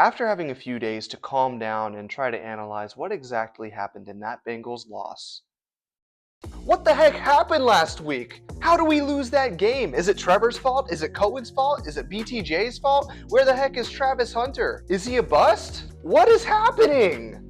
After having a few days to calm down and try to analyze what exactly happened in that Bengals loss. What the heck happened last week? How do we lose that game? Is it Trevor's fault? Is it Cohen's fault? Is it BTJ's fault? Where the heck is Travis Hunter? Is he a bust? What is happening?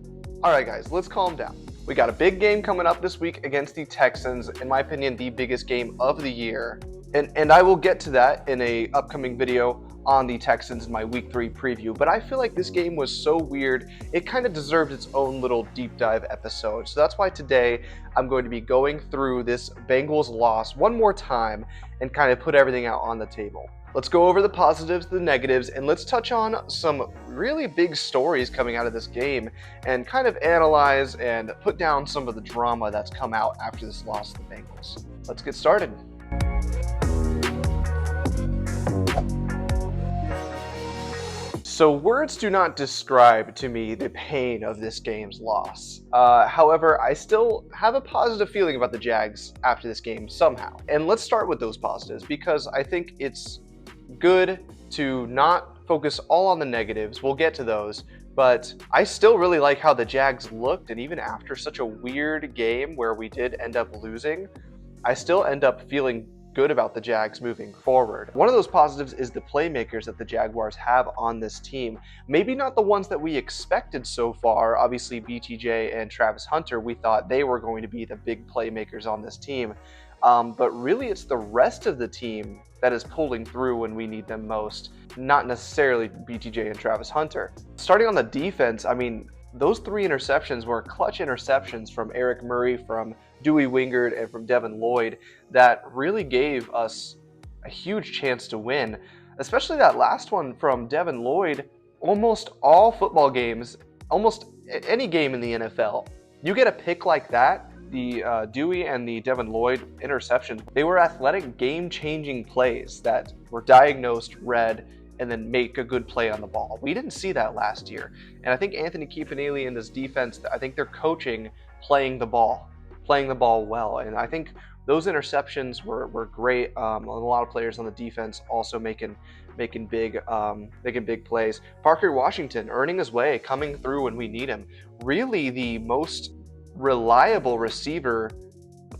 Alright guys, let's calm down. We got a big game coming up this week against the Texans, in my opinion the biggest game of the year. And I will get to that in a upcoming video on the Texans in my week 3 preview, but I feel like this game was so weird, it kind of deserved its own little deep dive episode. So that's why today I'm going to be going through this Bengals loss one more time and kind of put everything out on the table. Let's go over the positives, the negatives, and let's touch on some really big stories coming out of this game and kind of analyze and put down some of the drama that's come out after this loss to the Bengals. Let's get started. So words do not describe to me the pain of this game's loss. However, I still have a positive feeling about the Jags after this game somehow. And let's start with those positives because I think it's good to not focus all on the negatives. We'll get to those. But I still really like how the Jags looked, and even after such a weird game where we did end up losing, I still end up feeling good about the Jags moving forward. One of those positives is the playmakers that the Jaguars have on this team. Maybe not the ones that we expected so far. Obviously, BTJ and Travis Hunter, we thought they were going to be the big playmakers on this team. But really, it's the rest of the team that is pulling through when we need them most, not necessarily BTJ and Travis Hunter. Starting on the defense, I mean, those 3 interceptions were clutch interceptions from Eric Murray, from Dewey Wingard, and from Devin Lloyd that really gave us a huge chance to win. Especially that last one from Devin Lloyd. Almost all football games, almost any game in the NFL, you get a pick like that. The Dewey and the Devin Lloyd interceptions, they were athletic, game-changing plays that were diagnosed, read, and then make a good play on the ball. We didn't see that last year. And I think Anthony Keefanele and this defense, I think they're coaching playing the ball well. And I think those interceptions were great. A lot of players on the defense also making big plays. Parker Washington earning his way, coming through when we need him. Really the most reliable receiver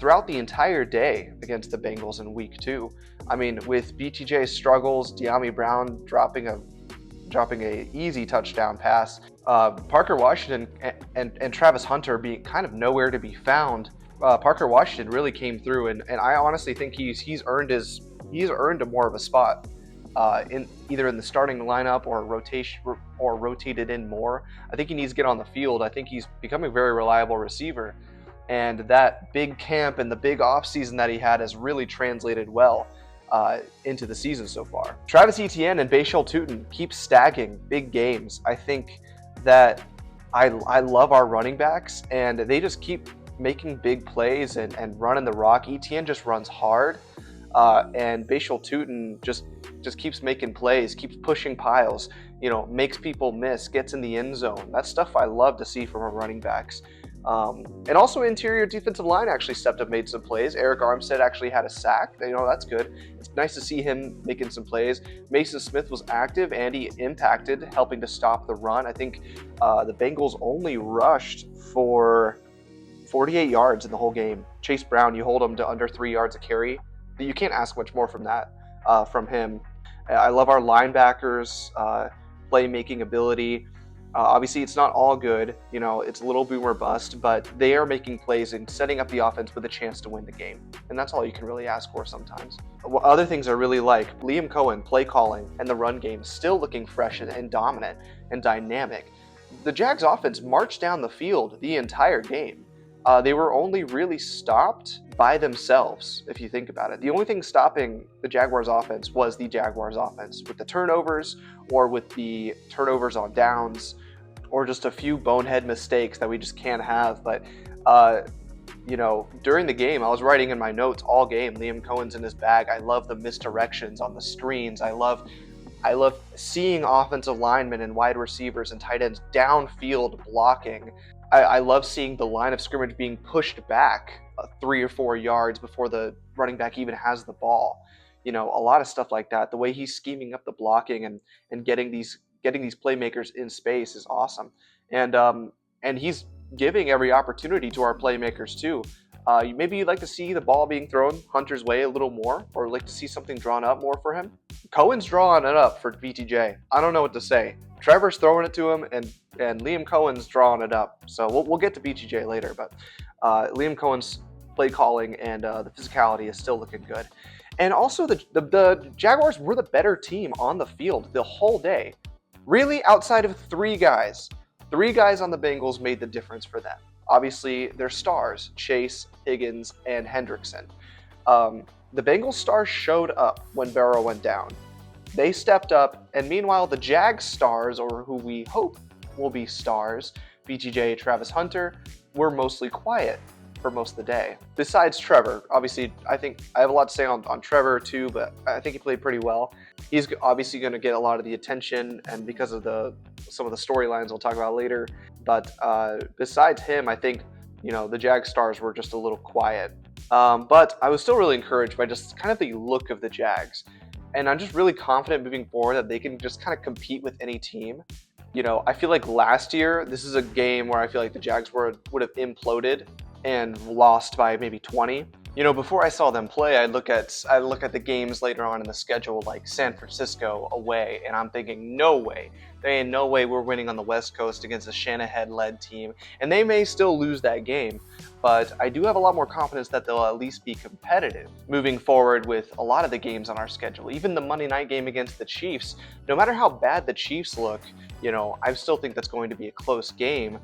throughout the entire day against the Bengals in week 2. I mean, with BTJ's struggles, Dyami Brown dropping a easy touchdown pass, Parker Washington and Travis Hunter being kind of nowhere to be found. Parker Washington really came through, and I honestly think he's earned a more of a spot in either in the starting lineup or rotation or rotated in more. I think he needs to get on the field. I think he's becoming a very reliable receiver. And that big camp and the big offseason that he had has really translated well into the season so far. Travis Etienne and Bashal Tutin keep stacking big games. I think that I love our running backs, and they just keep making big plays and running the rock. Etienne just runs hard, and Bashal Tutin just keeps making plays, keeps pushing piles, makes people miss, gets in the end zone. That's stuff I love to see from our running backs. And also interior defensive line actually stepped up, made some plays. Eric Armstead actually had a sack. That's good. It's nice to see him making some plays. Mason Smith was active and he impacted, helping to stop the run. I think the Bengals only rushed for 48 yards in the whole game. Chase Brown, you hold him to under 3 yards a carry. You can't ask much more from that, from him. I love our linebackers' playmaking ability. Obviously, it's not all good. It's a little boom or bust, but they are making plays and setting up the offense with a chance to win the game. And that's all you can really ask for sometimes. Other things I really like, Liam Cohen, play calling, and the run game still looking fresh and dominant and dynamic. The Jags offense marched down the field the entire game. They were only really stopped by themselves, if you think about it. The only thing stopping the Jaguars offense was the Jaguars offense, with the turnovers or with the turnovers on downs or just a few bonehead mistakes that we just can't have. But, during the game, I was writing in my notes all game, Liam Cohen's in his bag. I love the misdirections on the screens. I love seeing offensive linemen and wide receivers and tight ends downfield blocking. I love seeing the line of scrimmage being pushed back 3 or 4 yards before the running back even has the ball. A lot of stuff like that. The way he's scheming up the blocking and getting these getting these playmakers in space is awesome, and he's giving every opportunity to our playmakers too. Maybe you'd like to see the ball being thrown Hunter's way a little more, or like to see something drawn up more for him. Cohen's drawing it up for BTJ. I don't know what to say. Trevor's throwing it to him, and Liam Cohen's drawing it up. So we'll get to BTJ later, but Liam Cohen's play calling and the physicality is still looking good. And also, the Jaguars were the better team on the field the whole day. Really, outside of three guys. Three guys on the Bengals made the difference for them. Obviously, their stars, Chase, Higgins, and Hendrickson. The Bengals stars showed up when Burrow went down. They stepped up, and meanwhile, the Jags stars, or who we hope will be stars, BTJ, Travis Hunter, were mostly quiet for most of the day. Besides Trevor, obviously, I think I have a lot to say on Trevor too, but I think he played pretty well. He's obviously going to get a lot of the attention, and because of some of the storylines we'll talk about later. But besides him, I think the Jag stars were just a little quiet. But I was still really encouraged by just kind of the look of the Jags, and I'm just really confident moving forward that they can just kind of compete with any team. I feel like last year this is a game where I feel like the Jags would have imploded and lost by maybe 20. Before I saw them play, I look at the games later on in the schedule, like San Francisco away, and I'm thinking, no way. There ain't no way we're winning on the West Coast against a Shanahan-led team, and they may still lose that game, but I do have a lot more confidence that they'll at least be competitive moving forward with a lot of the games on our schedule. Even the Monday night game against the Chiefs, no matter how bad the Chiefs look, I still think that's going to be a close game.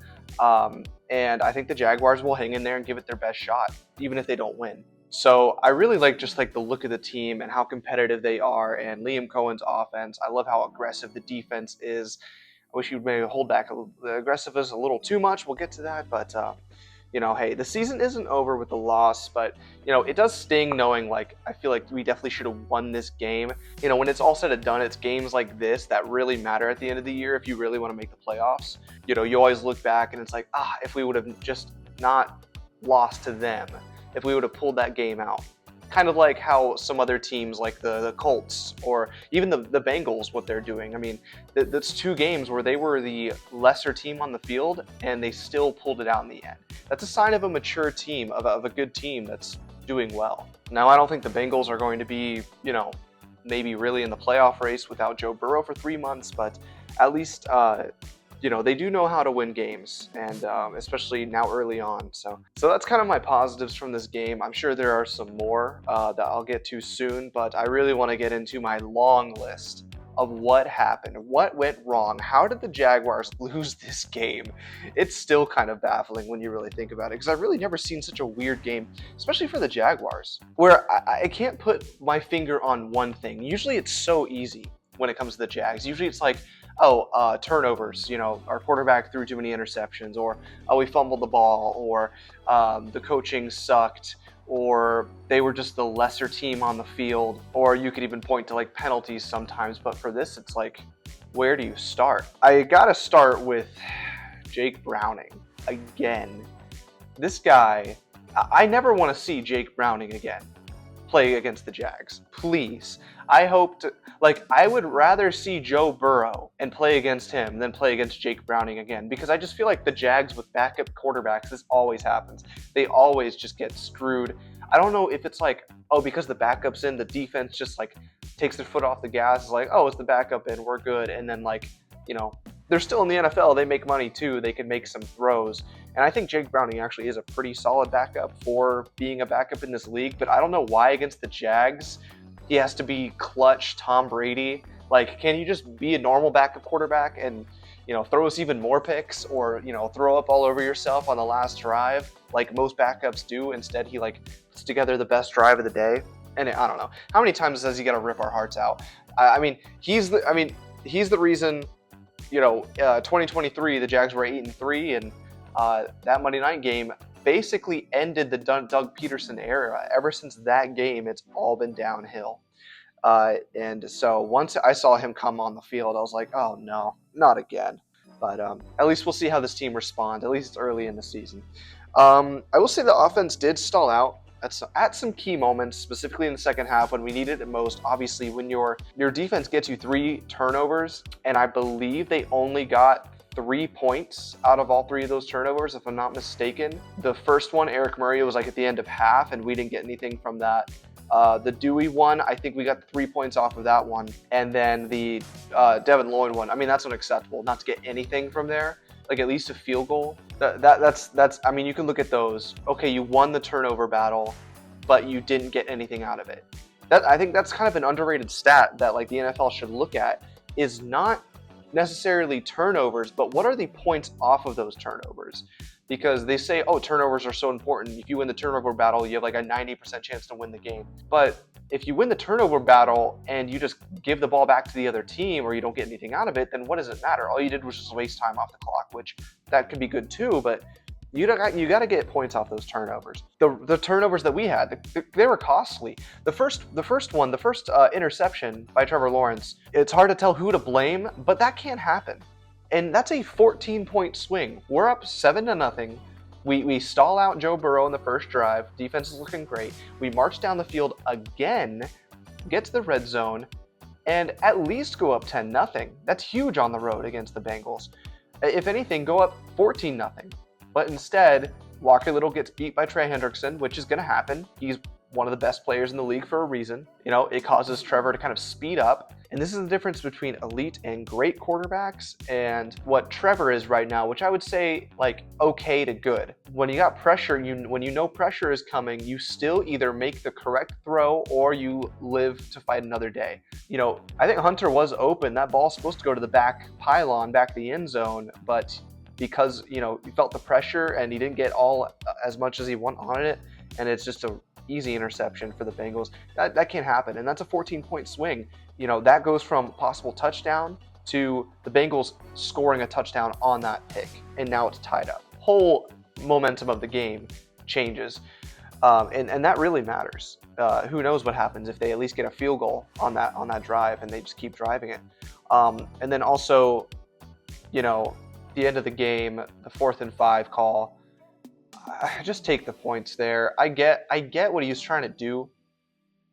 And I think the Jaguars will hang in there and give it their best shot, even if they don't win. So I really like the look of the team and how competitive they are, and Liam Cohen's offense. I love how aggressive the defense is. I wish you'd maybe hold back the aggressiveness a little too much. We'll get to that, but hey, the season isn't over with the loss, but it does sting knowing I feel like we definitely should have won this game. When it's all said and done, it's games like this that really matter at the end of the year if you really want to make the playoffs. You always look back and it's like, if we would have just not lost to them, if we would have pulled that game out. Kind of like how some other teams like the Colts or even the Bengals, what they're doing. I mean, that's two games where they were the lesser team on the field and they still pulled it out in the end. That's a sign of a mature team, of a good team that's doing well. Now, I don't think the Bengals are going to be, maybe really in the playoff race without Joe Burrow for 3 months, but at least they do know how to win games, and especially now early on. So that's kind of my positives from this game. I'm sure there are some more that I'll get to soon, but I really want to get into my long list of what happened, what went wrong, how did the Jaguars lose this game? It's still kind of baffling when you really think about it, because I've really never seen such a weird game, especially for the Jaguars, where I can't put my finger on one thing. Usually it's so easy when it comes to the Jags. Usually it's like, turnovers, our quarterback threw too many interceptions, or we fumbled the ball, or the coaching sucked, or they were just the lesser team on the field, or you could even point to penalties sometimes. But for this, it's like, where do you start? I gotta start with Jake Browning again. This guy, I never want to see Jake Browning again play against the Jags. Please. I would rather see Joe Burrow and play against him than play against Jake Browning again, because I just feel like the Jags with backup quarterbacks, this always happens. They always just get screwed. I don't know if it's because the backup's in, the defense just takes their foot off the gas. It's it's the backup in, we're good. And then they're still in the NFL. They make money too. They can make some throws. And I think Jake Browning actually is a pretty solid backup for being a backup in this league. But I don't know why against the Jags he has to be clutch Tom Brady. Can you just be a normal backup quarterback and, throw us even more picks, or, throw up all over yourself on the last drive like most backups do? Instead, he puts together the best drive of the day. And I don't know. How many times has he got to rip our hearts out? He's the reason, 2023, the Jags were 8-3, and that Monday night game basically ended the Doug Peterson era. Ever since that game, it's all been downhill. And so once I saw him come on the field, I was like, oh no, not again. But at least we'll see how this team responds, at least early in the season. I will say the offense did stall out at some key moments, specifically in the second half when we needed it most. Obviously, when your defense gets you 3 turnovers, and I believe they only got 3 points out of all 3 of those turnovers, if I'm not mistaken. The first one, Eric Murray, was like at the end of half, and we didn't get anything from that. The Dewey one, I think we got 3 points off of that one. And then the Devin Lloyd one, I mean, that's unacceptable not to get anything from there, like at least a field goal. That's I mean, you can look at those. Okay, you won the turnover battle, but you didn't get anything out of it. I think that's kind of an underrated stat that like the NFL should look at, is not necessarily turnovers, but what are the points off of those turnovers? Because they say, oh, turnovers are so important. If you win the turnover battle, you have like a 90% chance to win the game. But if you win the turnover battle and you just give the ball back to the other team or you don't get anything out of it, then what does it matter? All you did was just waste time off the clock, which that could be good too, but you got to get points off those turnovers. The turnovers that we had, they were costly. The first interception by Trevor Lawrence, it's hard to tell who to blame, but that can't happen. And that's a 14-point swing. We're up 7-0. We stall out Joe Burrow in the first drive. Defense is looking great. We march down the field again, get to the red zone, and at least go up 10-0. That's huge on the road against the Bengals. If anything, go up 14-0. But instead, Walker Little gets beat by Trey Hendrickson, which is going to happen. He's one of the best players in the league for a reason. You know, it causes Trevor to kind of speed up. And this is the difference between elite and great quarterbacks and what Trevor is right now, which I would say like okay to good. When you got pressure, when you know pressure is coming, you still either make the correct throw or you live to fight another day. You know, I think Hunter was open. That ball's supposed to go to the back pylon, back to the end zone, but because, you know, he felt the pressure and he didn't get all as much as he wanted on it, and it's just a easy interception for the Bengals. That can't happen, and that's a 14-point swing. You know, that goes from possible touchdown to the Bengals scoring a touchdown on that pick, and now it's tied up. Whole momentum of the game changes, and that really matters. Who knows what happens if they at least get a field goal on that drive and they just keep driving it. And then also, you know, the end of the game, the 4th and 5 call. Just take the points there. I get what he was trying to do.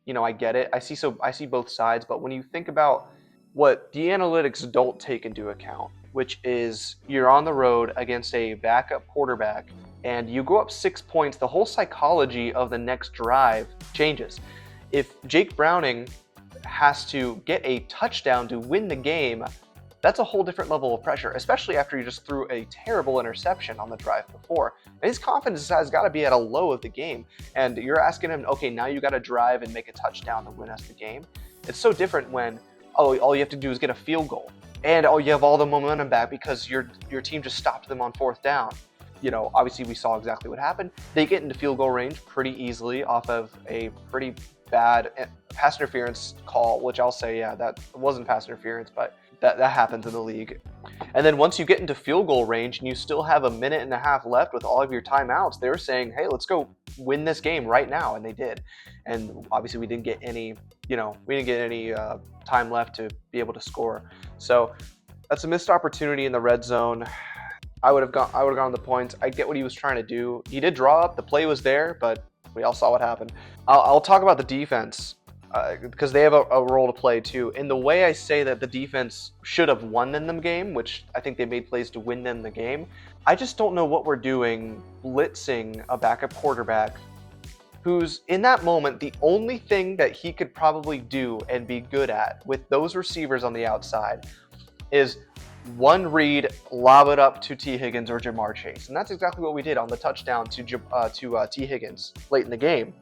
You know, I get it. I see both sides, but when you think about what the analytics don't take into account, which is you're on the road against a backup quarterback and you go up 6 points, the whole psychology of the next drive changes. If Jake Browning has to get a touchdown to win the game, that's a whole different level of pressure, especially after you just threw a terrible interception on the drive before. And his confidence has got to be at a low of the game. And you're asking him, okay, now you got to drive and make a touchdown to win us the game. It's so different when, oh, all you have to do is get a field goal. And you have all the momentum back because your team just stopped them on 4th down. You know, obviously we saw exactly what happened. They get into field goal range pretty easily off of a pretty bad pass interference call, which I'll say, yeah, that wasn't pass interference, but that happens in the league. And then once you get into field goal range and you still have a minute and a half left with all of your timeouts, they're saying, hey, let's go win this game right now. And they did. And obviously we didn't get any, time left to be able to score. So that's a missed opportunity in the red zone. I would have gone the points. I get what he was trying to do. He did draw up, the play was there, but we all saw what happened. I'll talk about the defense. Because they have a role to play too. In the way I say that the defense should have won them the game, which I think they made plays to win them the game, I just don't know what we're doing blitzing a backup quarterback who's in that moment the only thing that he could probably do and be good at with those receivers on the outside is one read, lob it up to T. Higgins or Jamar Chase. And that's exactly what we did on the touchdown to T. Higgins late in the game.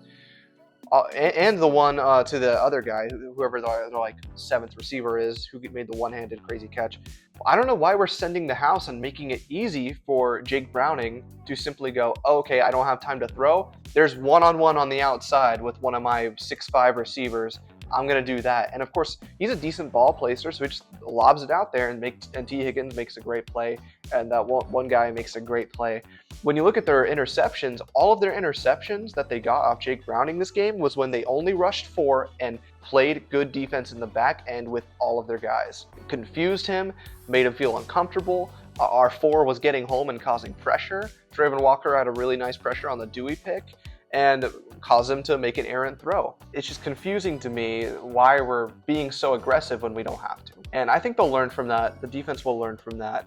And the one to the other guy, whoever the like 7th receiver is, who made the one-handed crazy catch. I don't know why we're sending the house and making it easy for Jake Browning to simply go, oh, okay, I don't have time to throw. There's one-on-one on the outside with one of my 6'5" receivers. I'm going to do that. And of course, he's a decent ball placer, so he just lobs it out there and T. Higgins makes a great play, and that one guy makes a great play. When you look at their interceptions, all of their interceptions that they got off Jake Browning this game was when they only rushed 4 and played good defense in the back end with all of their guys. Confused him, made him feel uncomfortable. Our 4 was getting home and causing pressure. Trayvon Walker had a really nice pressure on the Dewey pick. and cause him to make an errant throw. It's just confusing to me why we're being so aggressive when we don't have to. And I think they'll learn from that. The defense will learn from that.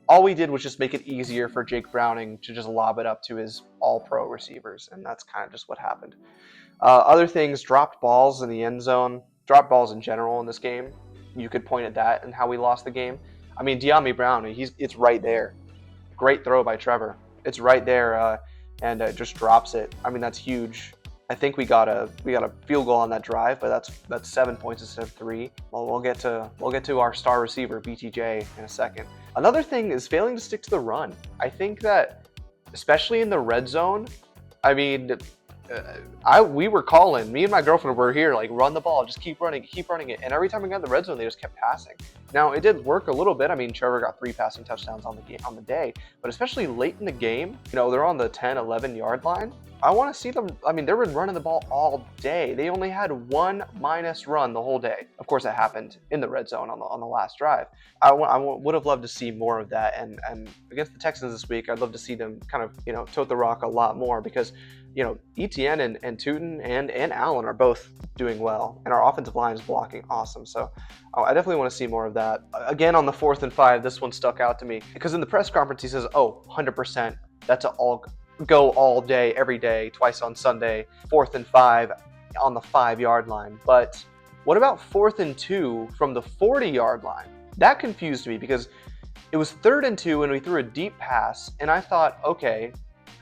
All we did was just make it easier for Jake Browning to just lob it up to his all-pro receivers, and that's kind of just what happened. Other things, dropped balls in the end zone, dropped balls in general in this game. You could point at that and how we lost the game. I mean, De'Ami Brown, it's right there. Great throw by Trevor. It's right there, and just drops it. I mean, that's huge. I think we got a field goal on that drive, but that's 7 points instead of 3. Well, we'll get to our star receiver BTJ in a second. Another thing is failing to stick to the run. I think that, especially in the red zone, I mean, we were calling. Me and my girlfriend were here, like, run the ball, just keep running it. And every time we got in the red zone, they just kept passing. Now, it did work a little bit. I mean, Trevor got 3 passing touchdowns on the day, but especially late in the game, they're on the 10, 11 yard line. I want to see them. I mean, they were running the ball all day. They only had 1 minus run the whole day. Of course, it happened in the red zone on the last drive. I would have loved to see more of that. And against the Texans this week, I'd love to see them kind of tote the rock a lot more, because ETN and Tootin and Allen are both doing well, and our offensive line is blocking awesome. So I definitely want to see more of that. Again, on the 4th and 5, this one stuck out to me because in the press conference he says, 100%, that's all go all day, every day, twice on Sunday, 4th and 5 on the 5-yard line. But what about 4th and 2 from the 40-yard line? That confused me because it was 3rd and 2 and we threw a deep pass, and I thought, okay,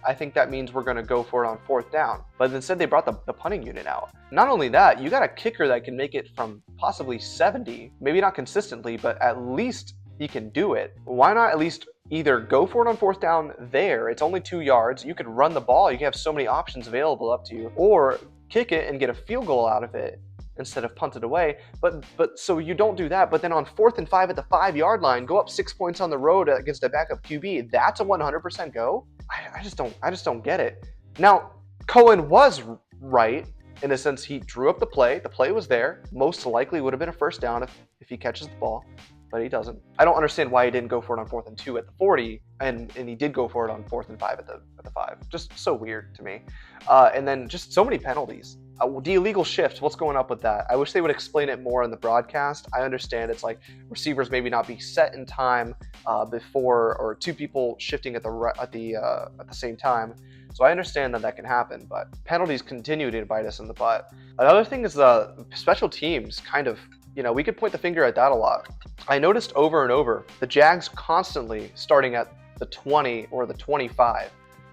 I think that means we're going to go for it on 4th down. But instead they brought the punting unit out. Not only that, you got a kicker that can make it from possibly 70, maybe not consistently, but at least he can do it. Why not at least either go for it on 4th down there? It's only 2 yards. You could run the ball. You can have so many options available up to you. Or kick it and get a field goal out of it instead of punt it away. But so you don't do that. But then on 4th and 5 at the 5-yard line, go up 6 points on the road against a backup QB. That's a 100% go? I just don't get it. Now, Cohen was right in a sense. He drew up the play. The play was there. Most likely would have been a 1st down if he catches the ball, but he doesn't. I don't understand why he didn't go for it on 4th and 2 at the 40, and he did go for it on 4th and 5 at the 5. Just so weird to me. And then just so many penalties. The illegal shift, what's going up with that? I wish they would explain it more in the broadcast. I understand it's like receivers maybe not be set in time before, or 2 people shifting at the same time. So I understand that can happen, but penalties continue to bite us in the butt. Another thing is the special teams kind of, we could point the finger at that a lot. I noticed over and over the Jags constantly starting at the 20 or the 25.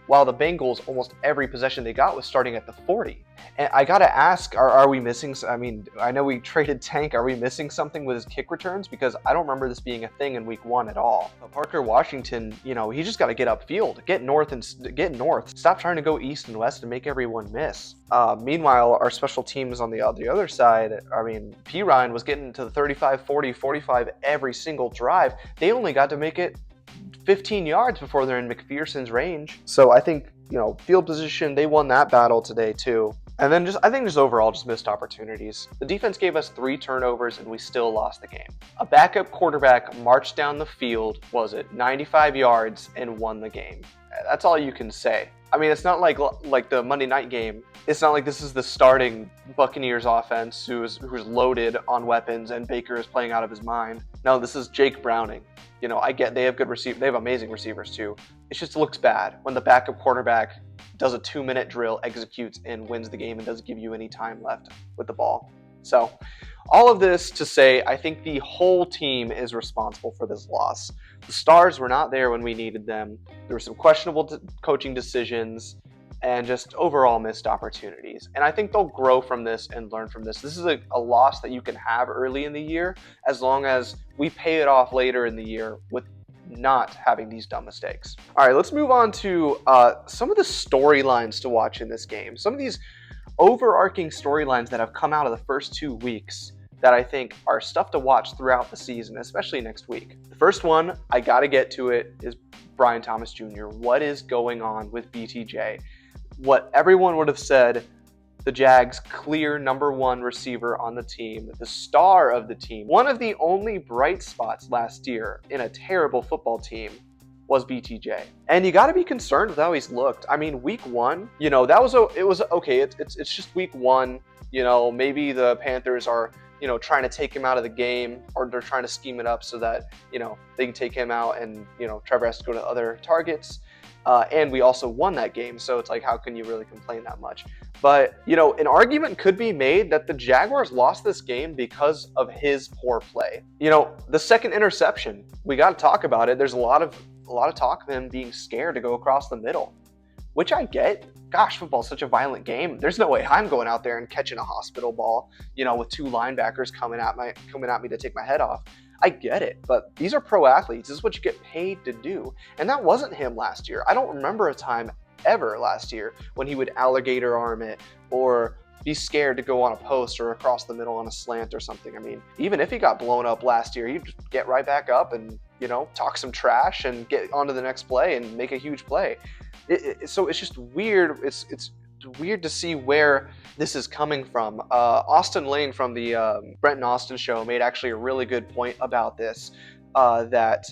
While the Bengals, almost every possession they got was starting at the 40. And I got to ask, are we missing? I mean, I know we traded Tank. Are we missing something with his kick returns? Because I don't remember this being a thing in week 1 at all. Parker Washington, he just got to get upfield, get north. Stop trying to go east and west and make everyone miss. Meanwhile, our special teams on the other side, I mean, P. Ryan was getting to the 35, 40, 45 every single drive. They only got to make it 15 yards before they're in McPherson's range. So I think, field position, they won that battle today too. And then I think overall missed opportunities. The defense gave us 3 turnovers and we still lost the game. A backup quarterback marched down the field, 95 yards, and won the game. That's all you can say. I mean, it's not like the Monday night game. It's not like this is the starting Buccaneers offense who's loaded on weapons and Baker is playing out of his mind. No, this is Jake Browning. I get they have they have amazing receivers too. It just looks bad when the backup quarterback does a 2-minute drill, executes, and wins the game and doesn't give you any time left with the ball. So all of this to say, I think the whole team is responsible for this loss. The stars were not there when we needed them. There were some questionable coaching decisions and just overall missed opportunities. And I think they'll grow from this and learn from this. This is a loss that you can have early in the year as long as we pay it off later in the year with not having these dumb mistakes. All right, let's move on to some of the storylines to watch in this game. Some of these overarching storylines that have come out of the first 2 weeks that I think are stuff to watch throughout the season, especially next week. The first one, I got to get to it, is Brian Thomas Jr. What is going on with BTJ? What everyone would have said, the Jags' clear number 1 receiver on the team, the star of the team, one of the only bright spots last year in a terrible football team, was BTJ. And you got to be concerned with how he's looked. I mean, week one, that was it was okay. It's just week one. Maybe the Panthers are trying to take him out of the game, or they're trying to scheme it up so that they can take him out, and Trevor has to go to other targets. And we also won that game, so it's like, how can you really complain that much? But an argument could be made that the Jaguars lost this game because of his poor play. The second interception, we got to talk about it. There's a lot of talk of him being scared to go across the middle, which I get. Gosh, football's such a violent game. There's no way I'm going out there and catching a hospital ball, with two linebackers coming at me to take my head off. I get it, but these are pro athletes. This is what you get paid to do. And that wasn't him last year. I don't remember a time ever last year when he would alligator arm it or be scared to go on a post or across the middle on a slant or something. I mean, even if he got blown up last year, he'd just get right back up and, talk some trash and get onto the next play and make a huge play. So it's just weird. It's weird to see where this is coming from. Austin Lane from the Brent and Austin show made actually a really good point about this, that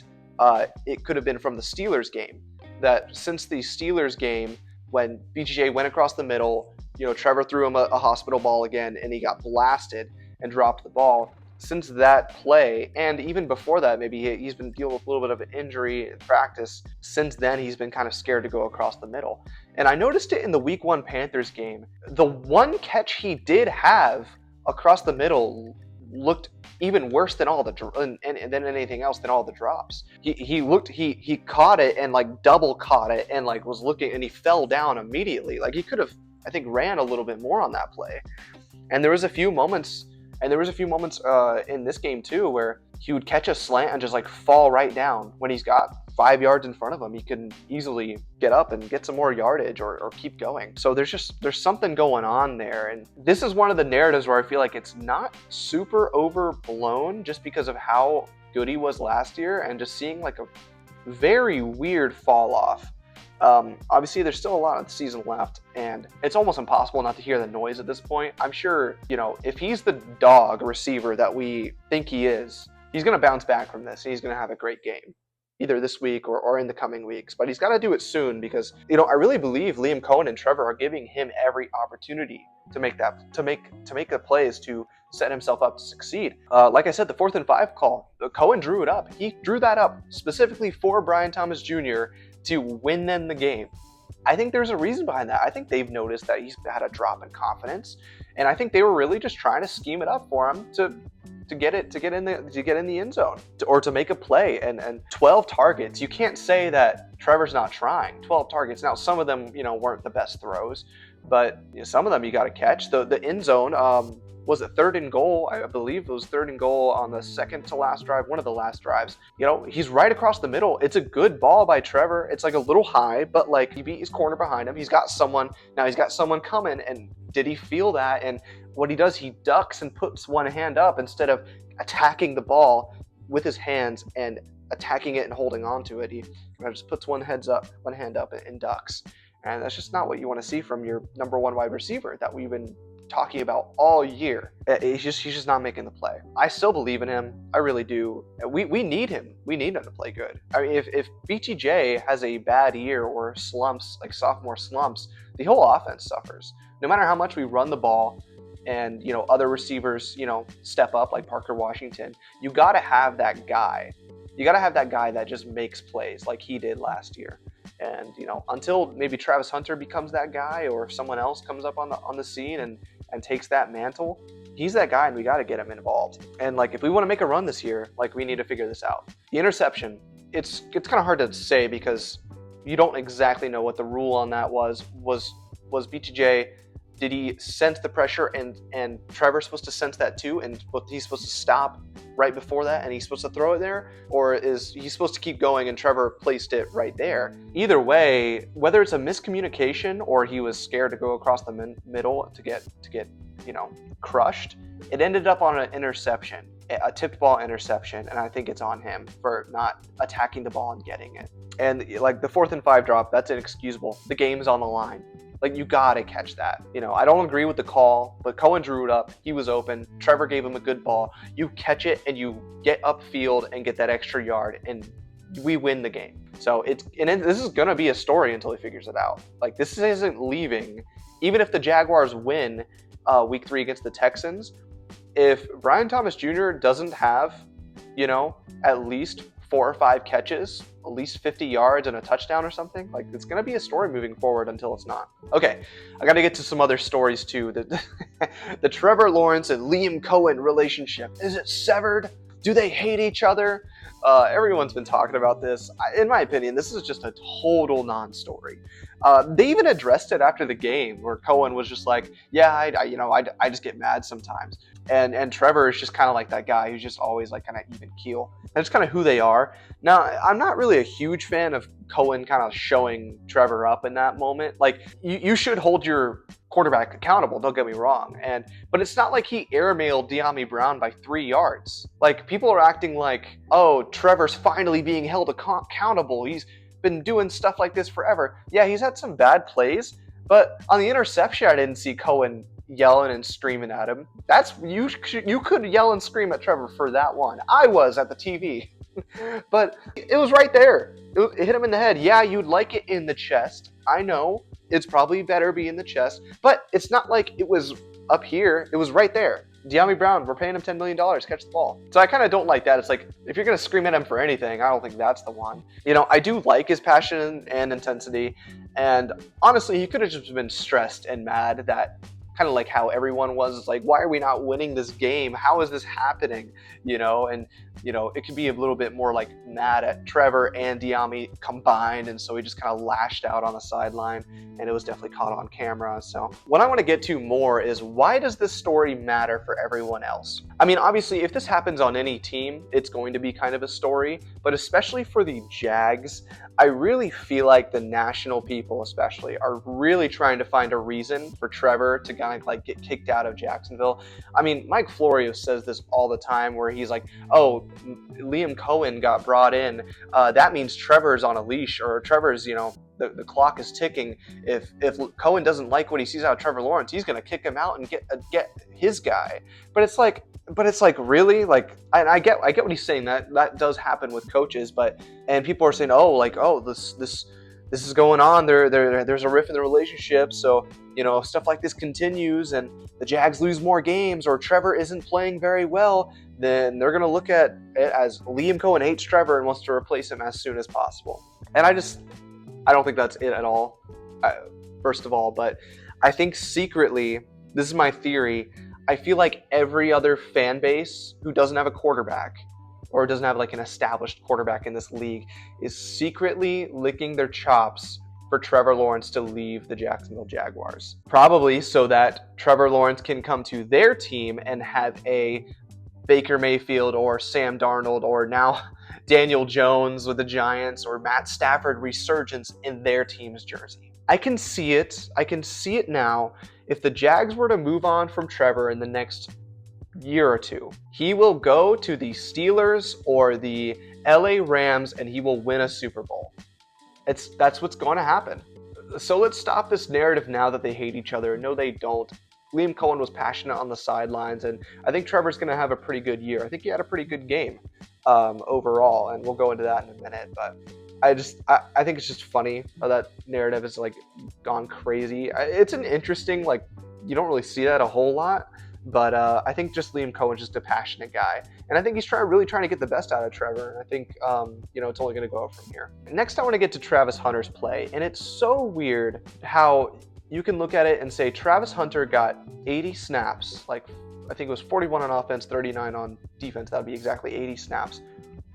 it could have been from the Steelers game. That since the Steelers game, when BTJ went across the middle, Trevor threw him a hospital ball again, and he got blasted and dropped the ball. Since that play, and even before that, maybe he's been dealing with a little bit of an injury in practice. Since then, he's been kind of scared to go across the middle. And I noticed it in the Week 1 Panthers game. The one catch he did have across the middle looked even worse than all than anything else, than all the drops. He caught it and double caught it and was looking, and he fell down immediately. He could have, I think, ran a little bit more on that play. And there was a few moments in this game too where he would catch a slant and just fall right down. When he's got 5 yards in front of him, he can easily get up and get some more yardage or keep going. So there's something going on there. And this is one of the narratives where I feel like it's not super overblown just because of how good he was last year, and just seeing a very weird fall off. Obviously, there's still a lot of the season left, and it's almost impossible not to hear the noise at this point. I'm sure, if he's the dog receiver that we think he is, he's going to bounce back from this, and he's going to have a great game, either this week or in the coming weeks. But he's got to do it soon, because, I really believe Liam Cohen and Trevor are giving him every opportunity to make the plays to set himself up to succeed. Like I said, the 4th and 5 call, Cohen drew it up. He drew that up specifically for Brian Thomas Jr. to win them the game. I think there's a reason behind that. I think they've noticed that he's had a drop in confidence, and I think they were really just trying to scheme it up for him to get in the end zone, or to make a play. And 12 targets. You can't say that Trevor's not trying. 12 targets. Now, some of them weren't the best throws, but some of them you got to catch. The end zone. Was it 3rd and goal? I believe it was 3rd and goal on the second to last drive, one of the last drives. He's right across the middle. It's a good ball by Trevor. It's a little high, but he beat his corner behind him. He's got someone coming, and did he feel that? And what he does, he ducks and puts one hand up instead of attacking the ball with his hands and attacking it and holding on to it. He just puts one hand up and ducks. And that's just not what you want to see from your number one wide receiver that we've been talking about all year. He's just not making the play. I still believe in him. I really do. We need him. We need him to play good. I mean, if BTJ has a bad year or slumps, sophomore slumps, the whole offense suffers. No matter how much we run the ball and, other receivers, step up like Parker Washington, you got to have that guy. You got to have that guy that just makes plays like he did last year. And, until maybe Travis Hunter becomes that guy, or if someone else comes up on the scene and takes that mantle, he's that guy, and we got to get him involved. And if we want to make a run this year, we need to figure this out. The interception, it's kind of hard to say because you don't exactly know what the rule on that was. Was BTJ, did he sense the pressure and Trevor's supposed to sense that too, and he's supposed to stop right before that and he's supposed to throw it there? Or is he supposed to keep going and Trevor placed it right there? Either way, whether it's a miscommunication or he was scared to go across the middle to get crushed, it ended up on an interception, a tipped ball interception, and I think it's on him for not attacking the ball and getting it. And the 4th and 5 drop, that's inexcusable. The game's on the line. You gotta catch that. I don't agree with the call, but Cohen drew it up. He was open. Trevor gave him a good ball. You catch it and you get upfield and get that extra yard and we win the game. So this is gonna be a story until he figures it out. Like, this isn't leaving. Even if the Jaguars win week 3 against the Texans, if Brian Thomas Jr. doesn't have, at least 4 or 5 catches, at least 50 yards and a touchdown or something, like, it's going to be a story moving forward until it's not. Okay, I got to get to some other stories too. The Trevor Lawrence and Liam Cohen relationship, is it severed? Do they hate each other? Everyone's been talking about this. In my opinion, this is just a total non-story. They even addressed it after the game, where Cohen was just like, "Yeah, I just get mad sometimes," and Trevor is just kind of like that guy who's just always like kind of even keel. That's kind of who they are. Now, I'm not really a huge fan of Cohen kind of showing Trevor up in that moment. Like, you should hold your quarterback accountable, don't get me wrong, but it's not like he airmailed Dyami Brown by 3 yards. Like, people are acting like, oh, Trevor's finally being held accountable. He's been doing stuff like this forever. Yeah, he's had some bad plays, but on the interception, I didn't see Cohen yelling and screaming at him. You could yell and scream at Trevor for that one. I was at the TV. But it was right there. It hit him in the head. Yeah, you'd like it in the chest. I know. It's probably better be in the chest. But it's not like it was up here. It was right there. Dyami Brown, we're paying him $10 million. Catch the ball. So I kind of don't like that. It's like, if you're going to scream at him for anything, I don't think that's the one. I do like his passion and intensity. And honestly, he could have just been stressed and mad that, kind of like how everyone was. It's like, why are we not winning this game? How is this happening? And it could be a little bit more like mad at Trevor and Dyami combined, and so he just kind of lashed out on the sideline, and it was definitely caught on camera. So what I want to get to more is, why does this story matter for everyone else? I mean, obviously, if this happens on any team, it's going to be kind of a story, but especially for the Jags, I really feel like the national people especially are really trying to find a reason for Trevor to kind of like get kicked out of Jacksonville. I mean, Mike Florio says this all the time, where he's like, oh, Liam Cohen got brought in. That means Trevor's on a leash, or Trevor's, the clock is ticking. If Cohen doesn't like what he sees out of Trevor Lawrence, he's going to kick him out and get his guy. But it's like really, like, I get what he's saying. That does happen with coaches, and people are saying, this is going on. There's a rift in the relationship, so stuff like this continues, and the Jags lose more games, or Trevor isn't playing very well, then they're gonna look at it as Liam Cohen hates Trevor and wants to replace him as soon as possible. And I don't think that's it at all. First of all, but I think secretly, this is my theory, I feel like every other fan base who doesn't have a quarterback, or doesn't have like an established quarterback in this league, is secretly licking their chops for Trevor Lawrence to leave the Jacksonville Jaguars. Probably so that Trevor Lawrence can come to their team and have a Baker Mayfield or Sam Darnold, or now Daniel Jones with the Giants, or Matt Stafford resurgence in their team's jersey. I can see it. I can see it now. If the Jags were to move on from Trevor in the next year or two, he will go to the Steelers or the LA Rams and he will win a Super Bowl. That's what's going to happen. So let's stop this narrative now that they hate each other. No, they don't. Liam Cohen was passionate on the sidelines, and I think Trevor's going to have a pretty good year. I think he had a pretty good game overall, and we'll go into that in a minute. But I think it's just funny how that narrative has like gone crazy. It's an interesting, like, you don't really see that a whole lot. But I think just Liam Cohen's just a passionate guy. And I think he's really trying to get the best out of Trevor. And I think, it's only going to go up from here. Next, I want to get to Travis Hunter's play. And it's so weird how you can look at it and say Travis Hunter got 80 snaps. Like, I think it was 41 on offense, 39 on defense. That would be exactly 80 snaps.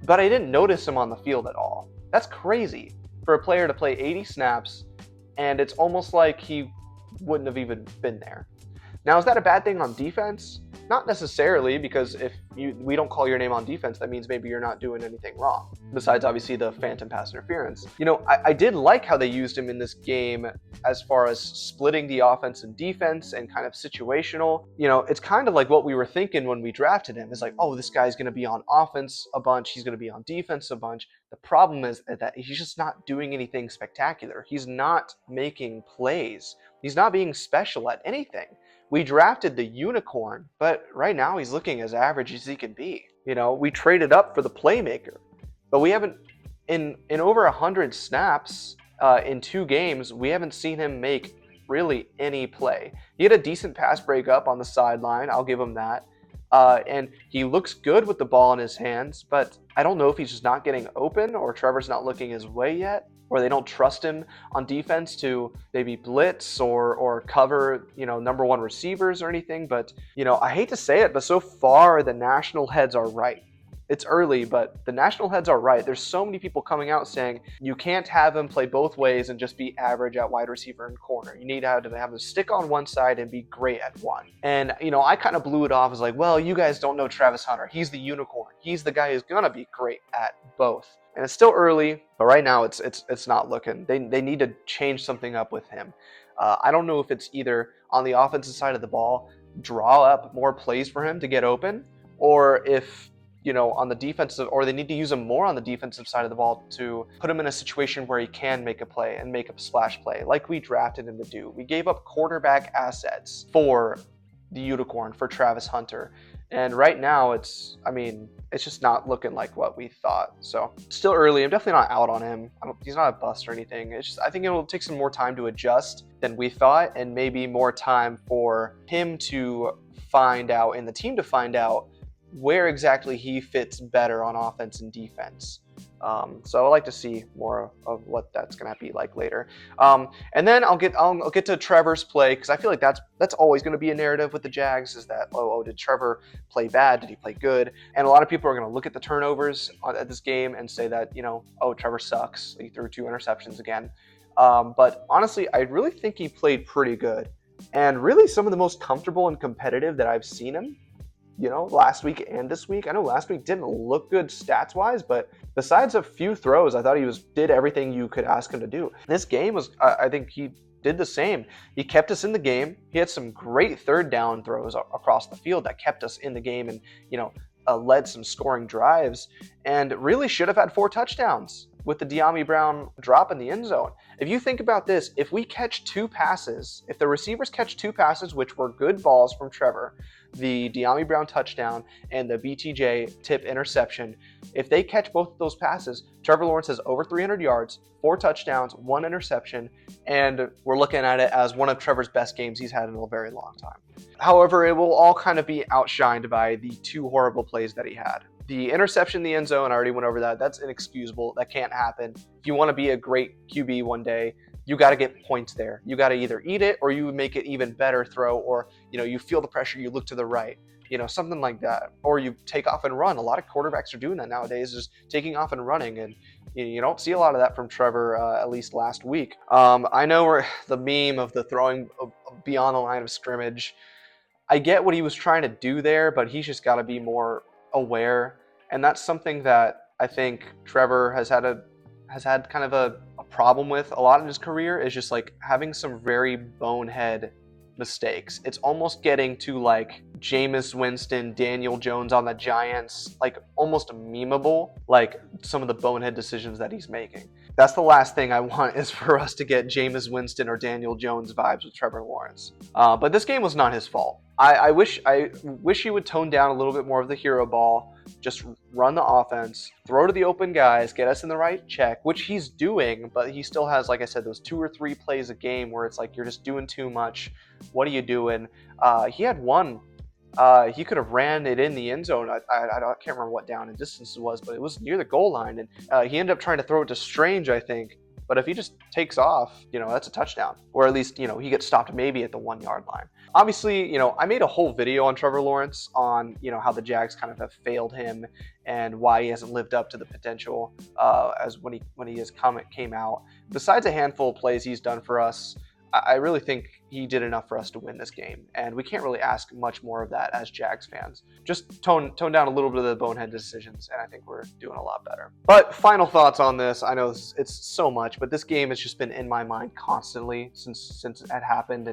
But I didn't notice him on the field at all. That's crazy for a player to play 80 snaps. And it's almost like he wouldn't have even been there. Now, is that a bad thing on defense? Not necessarily, because if we don't call your name on defense, that means maybe you're not doing anything wrong, besides obviously the phantom pass interference. I did like how they used him in this game as far as splitting the offense and defense and kind of situational. It's kind of like what we were thinking when we drafted him. It's like, oh, this guy's going to be on offense a bunch, he's going to be on defense a bunch. The problem is that he's just not doing anything spectacular. He's not making plays. He's not being special at anything. We drafted the unicorn, but right now he's looking as average as he can be. We traded up for the playmaker, but we haven't in over 100 snaps in 2 games, we haven't seen him make really any play. He had a decent pass breakup on the sideline. I'll give him that. And he looks good with the ball in his hands, but I don't know if he's just not getting open or Trevor's not looking his way yet, or they don't trust him on defense to maybe blitz or cover, #1 receivers or anything. But, I hate to say it, but so far the national heads are right. It's early, but the national heads are right. There's so many people coming out saying you can't have him play both ways and just be average at wide receiver and corner. You need to have him stick on one side and be great at one. And, I kind of blew it off as like, well, you guys don't know Travis Hunter. He's the unicorn. He's the guy who's going to be great at both. And it's still early, but right now it's not looking. They need to change something up with him. I don't know if it's either on the offensive side of the ball, draw up more plays for him to get open, or if on the defensive, or they need to use him more on the defensive side of the ball to put him in a situation where he can make a play and make a splash play like we drafted him to do. We gave up quarterback assets for the unicorn, for Travis Hunter. And right now it's just not looking like what we thought. So still early. I'm definitely not out on him. He's not a bust or anything. It's just, I think it'll take some more time to adjust than we thought, and maybe more time for him to find out and the team to find out where exactly he fits better on offense and defense. So I like to see more of what that's going to be like later. And then I'll get to Trevor's play, because I feel like that's always going to be a narrative with the Jags, is that, did Trevor play bad? Did he play good? And a lot of people are going to look at the turnovers at this game and say that, Trevor sucks. He threw 2 interceptions again. But honestly, I really think he played pretty good, and really some of the most comfortable and competitive that I've seen him. Last week and this week. I know last week didn't look good stats-wise, but besides a few throws, I thought he did everything you could ask him to do. This game was, I think he did the same. He kept us in the game. He had some great third down throws across the field that kept us in the game and, led some scoring drives, and really should have had 4 touchdowns with the Dyami Brown drop in the end zone. If you think about this, if we catch 2 passes, if the receivers catch 2 passes, which were good balls from Trevor, the Dyami Brown touchdown and the BTJ tip interception, if they catch both of those passes, Trevor Lawrence has over 300 yards, 4 touchdowns, 1 interception, and we're looking at it as one of Trevor's best games he's had in a very long time. However, it will all kind of be outshined by the 2 horrible plays that he had. The interception in the end zone, I already went over that. That's inexcusable. That can't happen. If you want to be a great QB one day, you got to get points there. You got to either eat it or you make it even better throw, or you feel the pressure, you look to the right, something like that, or you take off and run. A lot of quarterbacks are doing that nowadays, just taking off and running, and you don't see a lot of that from Trevor, at least last week. I know we're the meme of the throwing beyond the line of scrimmage. I get what he was trying to do there, but he's just got to be more aware, and that's something that I think Trevor has had kind of a problem with a lot in his career, is just like having some very bonehead mistakes. It's almost getting to like Jameis Winston, Daniel Jones on the Giants, like almost memeable, like some of the bonehead decisions that he's making. That's the last thing I want, is for us to get Jameis Winston or Daniel Jones vibes with Trevor Lawrence. But this game was not his fault. I wish he would tone down a little bit more of the hero ball, just run the offense, throw to the open guys, get us in the right check, which he's doing, but he still has, like I said, those 2 or 3 plays a game where it's like you're just doing too much. What are you doing? He had one. He could have ran it in the end zone. I can't remember what down and distance it was, but it was near the goal line, and he ended up trying to throw it to Strange, I think. But if he just takes off, that's a touchdown. Or at least, he gets stopped maybe at the 1-yard line. Obviously, I made a whole video on Trevor Lawrence on, how the Jags kind of have failed him and why he hasn't lived up to the potential as when his comment came out. Besides a handful of plays he's done for us, I really think he did enough for us to win this game, and we can't really ask much more of that as Jags fans. Just tone down a little bit of the bonehead decisions, and I think we're doing a lot better. But final thoughts on this. I know it's so much, but this game has just been in my mind constantly since it had happened,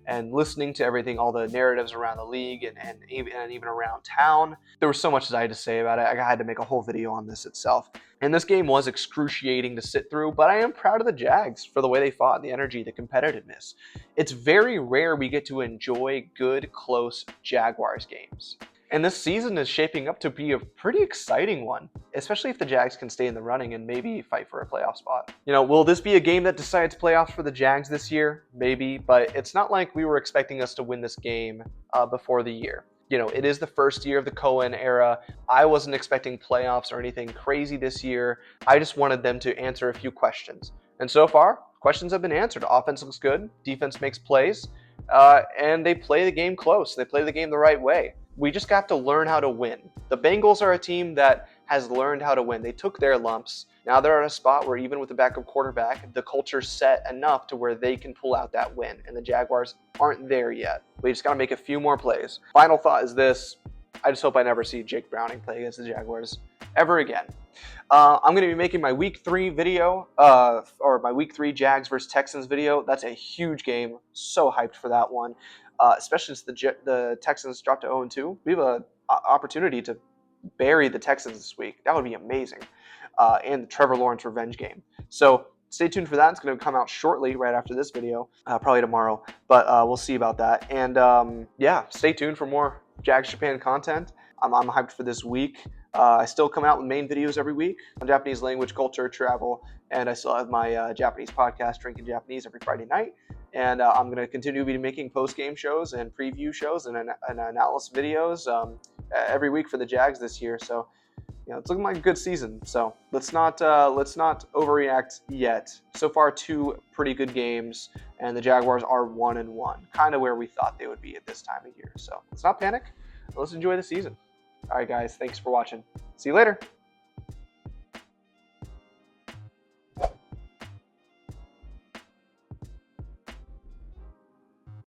and listening to everything, all the narratives around the league and even around town. There was so much that I had to say about it. I had to make a whole video on this itself. And this game was excruciating to sit through, but I am proud of the Jags for the way they fought, the energy, the competitiveness. It's very rare we get to enjoy good, close Jaguars games. And this season is shaping up to be a pretty exciting one, especially if the Jags can stay in the running and maybe fight for a playoff spot. Will this be a game that decides playoffs for the Jags this year? Maybe, but it's not like we were expecting us to win this game before the year. It is the first year of the Cohen era. I wasn't expecting playoffs or anything crazy this year. I just wanted them to answer a few questions. And so far, questions have been answered. Offense looks good, defense makes plays, and they play the game close. They play the game the right way. We just got to learn how to win. The Bengals are a team that has learned how to win. They took their lumps. Now they're at a spot where even with the backup quarterback, the culture's set enough to where they can pull out that win. And the Jaguars aren't there yet. We just got to make a few more plays. Final thought is this. I just hope I never see Jake Browning play against the Jaguars ever again. I'm going to be making my Week 3 video, or my Week 3 Jags versus Texans video. That's a huge game. So hyped for that one. Especially since the Texans dropped to 0-2. We have an opportunity to bury the Texans this week. That would be amazing. And the Trevor Lawrence revenge game. So stay tuned for that. It's going to come out shortly, right after this video, probably tomorrow. But we'll see about that. And yeah, stay tuned for more Jags Japan content. I'm hyped for this week. I still come out with main videos every week on Japanese language, culture, travel, and I still have my Japanese podcast, Drinking Japanese, every Friday night. And I'm going to continue to be making post-game shows and preview shows and analysis videos every week for the Jags this year. So, it's looking like a good season. So let's not overreact yet. So far, 2 pretty good games, and the Jaguars are 1-1, kind of where we thought they would be at this time of year. So let's not panic. Let's enjoy the season. All right, guys, thanks for watching. See you later.